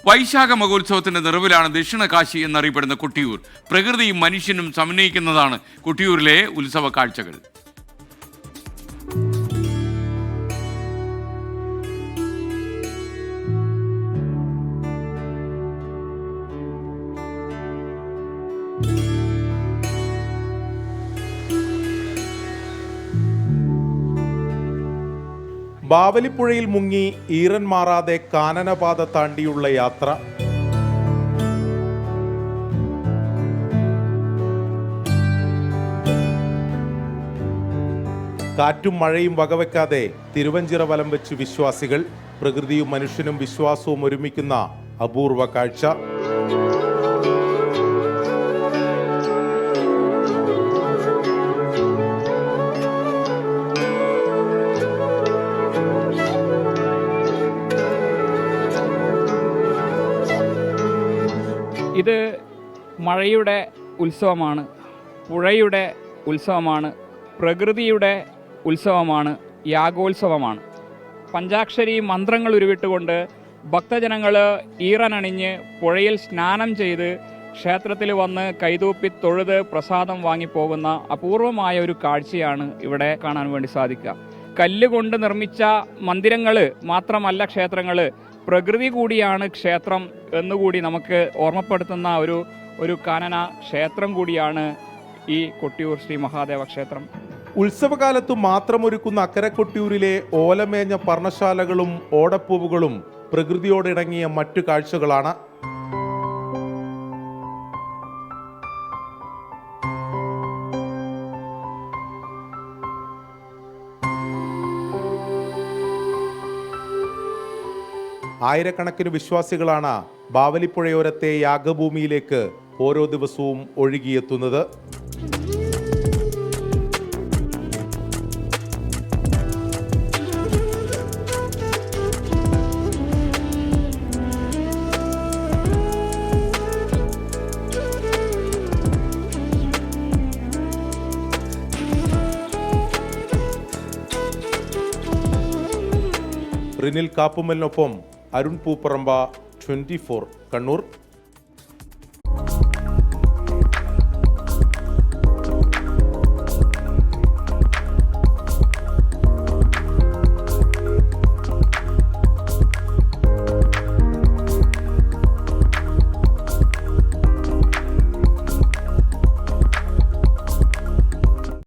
വൈശാഖ മഹോത്സവത്തിന്റെ നിറവിലാണ് ദക്ഷിണ കാശി എന്നറിയപ്പെടുന്ന കൊട്ടിയൂർ. പ്രകൃതിയും മനുഷ്യനും സമന്വയിക്കുന്നതാണ് കൊട്ടിയൂരിലെ ഉത്സവ കാഴ്ചകൾ. ബാവലിപ്പുഴയിൽ മുങ്ങി ഈറൻ മാറാതെ കാനനപാത താണ്ടിയുള്ള യാത്ര. കാറ്റും മഴയും വകവെക്കാതെ തിരുവഞ്ചിറ വലം വെച്ച് വിശ്വാസികൾ. പ്രകൃതിയും മനുഷ്യനും വിശ്വാസവും ഒരുമിക്കുന്ന അപൂർവ കാഴ്ച. ഇത് മഴയുടെ ഉത്സവമാണ്, പുഴയുടെ ഉത്സവമാണ്, പ്രകൃതിയുടെ ഉത്സവമാണ്, യാഗോത്സവമാണ്. പഞ്ചാക്ഷരി മന്ത്രങ്ങൾ ഉരുവിട്ടുകൊണ്ട് ഭക്തജനങ്ങൾ ഈറനണിഞ്ഞ് പുഴയിൽ സ്നാനം ചെയ്ത് ക്ഷേത്രത്തിൽ വന്ന് കൈതൂപ്പി തൊഴുത് പ്രസാദം വാങ്ങിപ്പോകുന്ന അപൂർവമായ ഒരു കാഴ്ചയാണ് ഇവിടെ കാണാൻ വേണ്ടി സാധിക്കുക. കല്ലുകൊണ്ട് നിർമ്മിച്ച മന്ദിരങ്ങൾ മാത്രമല്ല ക്ഷേത്രങ്ങൾ, പ്രകൃതി കൂടിയാണ് ക്ഷേത്രം എന്നുകൂടി നമുക്ക് ഓർമ്മപ്പെടുത്തുന്ന ഒരു കാനന ക്ഷേത്രം കൂടിയാണ് ഈ കൊട്ടിയൂർ ശ്രീ മഹാദേവ ക്ഷേത്രം. ഉത്സവകാലത്തു മാത്രമൊരുക്കുന്ന അക്കരെ കൊട്ടിയൂരിലെ ഓലമേഞ്ഞ പർണശാലകളും ഓടപ്പൂവുകളും പ്രകൃതിയോടിണങ്ങിയ മറ്റു കാഴ്ചകളാണ്. ആയിരക്കണക്കിന് വിശ്വാസികളാണ് ബാവലിപ്പുഴയോരത്തെ യാഗഭൂമിയിലേക്ക് ഓരോ ദിവസവും ഒഴുകിയെത്തുന്നത്. റിനിൽ കാപ്പുമലിനൊപ്പം അരുൺ പൂപ്പറമ്പ, 24 കണ്ണൂർ.